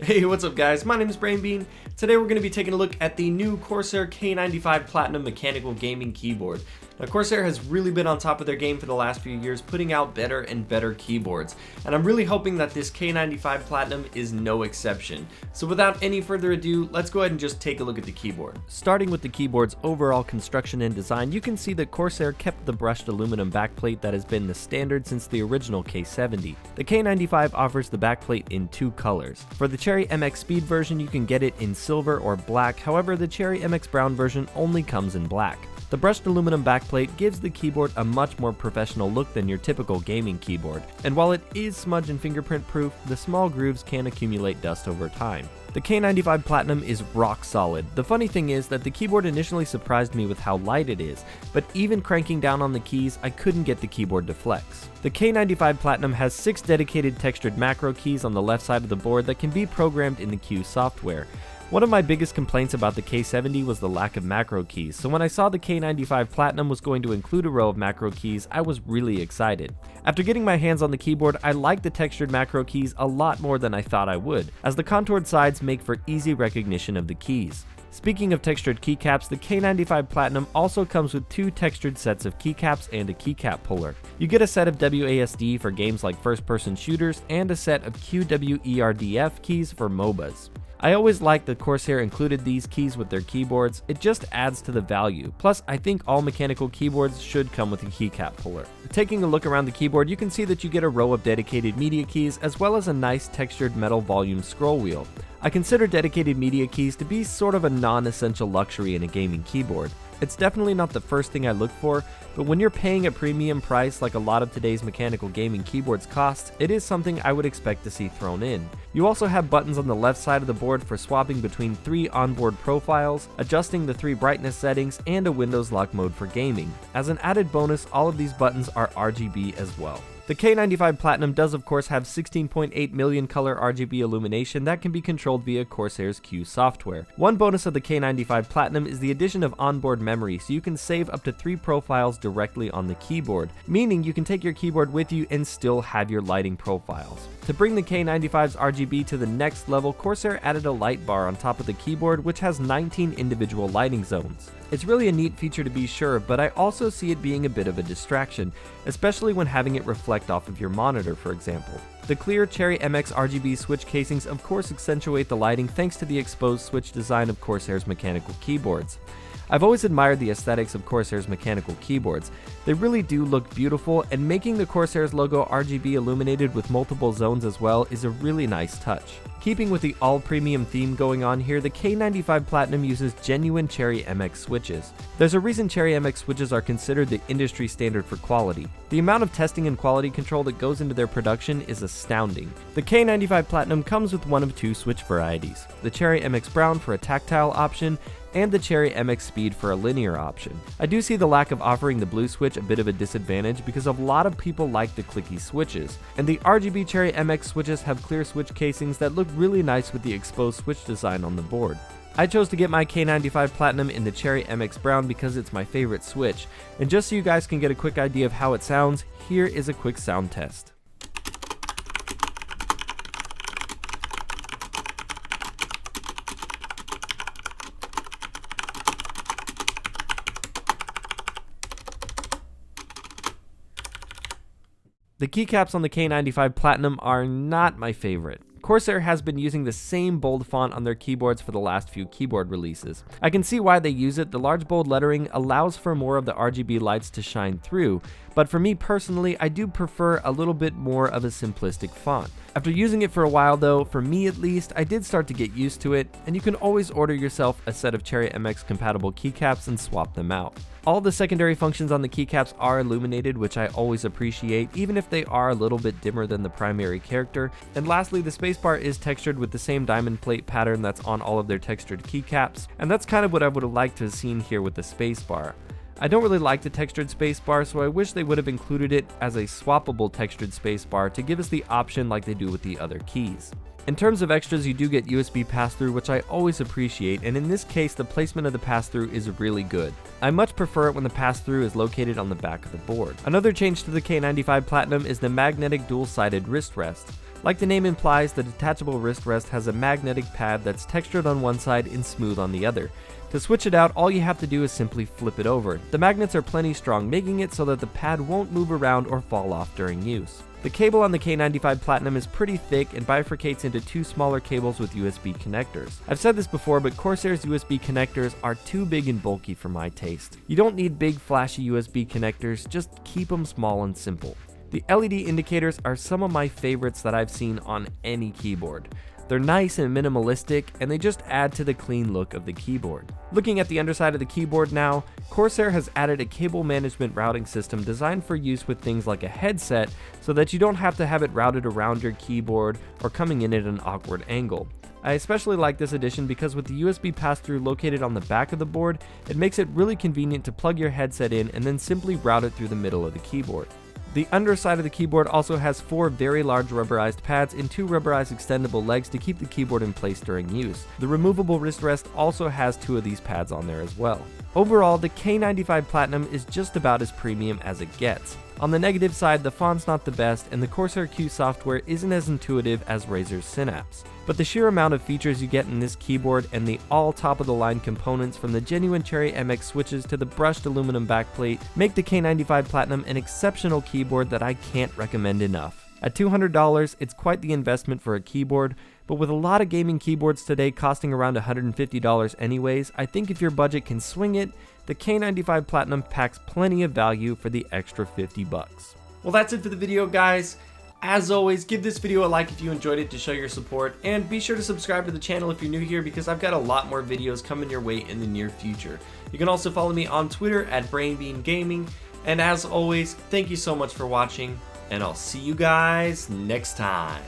Hey, what's up guys? My name is BrainBean. Today we're going to be taking a look at the new Corsair K95 Platinum mechanical gaming keyboard. Now Corsair has really been on top of their game for the last few years, putting out better and better keyboards, and I'm really hoping that this K95 Platinum is no exception. So without any further ado, let's go ahead and just take a look at the keyboard. Starting with the keyboard's overall construction and design, you can see that Corsair kept the brushed aluminum backplate that has been the standard since the original K70. The K95 offers the backplate in two colors. For the Cherry MX Speed version, you can get it in silver or black, however the Cherry MX Brown version only comes in black. The brushed aluminum backplate gives the keyboard a much more professional look than your typical gaming keyboard, and while it is smudge and fingerprint proof, the small grooves can accumulate dust over time. The K95 Platinum is rock solid. The funny thing is that the keyboard initially surprised me with how light it is, but even cranking down on the keys, I couldn't get the keyboard to flex. The K95 Platinum has 6 dedicated textured macro keys on the left side of the board that can be programmed in the Q software. One of my biggest complaints about the K70 was the lack of macro keys, so when I saw the K95 Platinum was going to include a row of macro keys, I was really excited. After getting my hands on the keyboard, I like the textured macro keys a lot more than I thought I would, as the contoured sides make for easy recognition of the keys. Speaking of textured keycaps, the K95 Platinum also comes with 2 textured sets of keycaps and a keycap puller. You get a set of WASD for games like first-person shooters and a set of QWERDF keys for MOBAs. I always liked that Corsair included these keys with their keyboards. It just adds to the value. Plus, I think all mechanical keyboards should come with a keycap puller. Taking a look around the keyboard, you can see that you get a row of dedicated media keys as well as a nice textured metal volume scroll wheel. I consider dedicated media keys to be sort of a non-essential luxury in a gaming keyboard. It's definitely not the first thing I look for, but when you're paying a premium price like a lot of today's mechanical gaming keyboards cost, it is something I would expect to see thrown in. You also have buttons on the left side of the board for swapping between 3 onboard profiles, adjusting the 3 brightness settings, and a Windows lock mode for gaming. As an added bonus, all of these buttons are RGB as well. The K95 Platinum does of course have 16.8 million color RGB illumination that can be controlled via Corsair's Q software. One bonus of the K95 Platinum is the addition of onboard memory, so you can save up to 3 profiles directly on the keyboard, meaning you can take your keyboard with you and still have your lighting profiles. To bring the K95's RGB to the next level, Corsair added a light bar on top of the keyboard which has 19 individual lighting zones. It's really a neat feature to be sure, but I also see it being a bit of a distraction, especially when having it reflect off of your monitor, for example. The clear Cherry MX RGB switch casings of course accentuate the lighting thanks to the exposed switch design of Corsair's mechanical keyboards. I've always admired the aesthetics of Corsair's mechanical keyboards. They really do look beautiful, and making the Corsair's logo RGB illuminated with multiple zones as well is a really nice touch. Keeping with the all-premium theme going on here, the K95 Platinum uses genuine Cherry MX switches. There's a reason Cherry MX switches are considered the industry standard for quality. The amount of testing and quality control that goes into their production is astounding. The K95 Platinum comes with one of 2 switch varieties, the Cherry MX Brown for a tactile option, and the Cherry MX Speed for a linear option. I do see the lack of offering the blue switch a bit of a disadvantage because a lot of people like the clicky switches, and the RGB Cherry MX switches have clear switch casings that look really nice with the exposed switch design on the board. I chose to get my K95 Platinum in the Cherry MX Brown because it's my favorite switch, and just so you guys can get a quick idea of how it sounds, here is a quick sound test. The keycaps on the K95 Platinum are not my favorite. Corsair has been using the same bold font on their keyboards for the last few keyboard releases. I can see why they use it. The large bold lettering allows for more of the RGB lights to shine through, but for me personally, I do prefer a little bit more of a simplistic font. After using it for a while though, for me at least, I did start to get used to it, and you can always order yourself a set of Cherry MX compatible keycaps and swap them out. All the secondary functions on the keycaps are illuminated, which I always appreciate, even if they are a little bit dimmer than the primary character. And lastly, the spacebar is textured with the same diamond plate pattern that's on all of their textured keycaps, and that's kind of what I would have liked to have seen here with the spacebar. I don't really like the textured spacebar, so I wish they would have included it as a swappable textured spacebar to give us the option like they do with the other keys. In terms of extras, you do get USB pass-through, which I always appreciate, and in this case the placement of the pass-through is really good. I much prefer it when the pass-through is located on the back of the board. Another change to the K95 Platinum is the magnetic dual-sided wrist rest. Like the name implies, the detachable wrist rest has a magnetic pad that's textured on one side and smooth on the other. To switch it out, all you have to do is simply flip it over. The magnets are plenty strong, making it so that the pad won't move around or fall off during use. The cable on the K95 Platinum is pretty thick and bifurcates into two smaller cables with USB connectors. I've said this before, but Corsair's USB connectors are too big and bulky for my taste. You don't need big flashy USB connectors, just keep them small and simple. The LED indicators are some of my favorites that I've seen on any keyboard. They're nice and minimalistic, and they just add to the clean look of the keyboard. Looking at the underside of the keyboard now, Corsair has added a cable management routing system designed for use with things like a headset so that you don't have to have it routed around your keyboard or coming in at an awkward angle. I especially like this addition because with the USB pass-through located on the back of the board, it makes it really convenient to plug your headset in and then simply route it through the middle of the keyboard. The underside of the keyboard also has 4 very large rubberized pads and 2 rubberized extendable legs to keep the keyboard in place during use. The removable wrist rest also has 2 of these pads on there as well. Overall, the K95 Platinum is just about as premium as it gets. On the negative side, the font's not the best, and the Corsair Q software isn't as intuitive as Razer's Synapse. But the sheer amount of features you get in this keyboard and the all top-of-the-line components from the genuine Cherry MX switches to the brushed aluminum backplate make the K95 Platinum an exceptional keyboard that I can't recommend enough. At $200, it's quite the investment for a keyboard, but with a lot of gaming keyboards today costing around $150 anyways, I think if your budget can swing it, the K95 Platinum packs plenty of value for the extra $50. Well, that's it for the video, guys. As always, give this video a like if you enjoyed it to show your support, and be sure to subscribe to the channel if you're new here because I've got a lot more videos coming your way in the near future. You can also follow me on Twitter at BrainBeanGaming, and as always, thank you so much for watching, and I'll see you guys next time.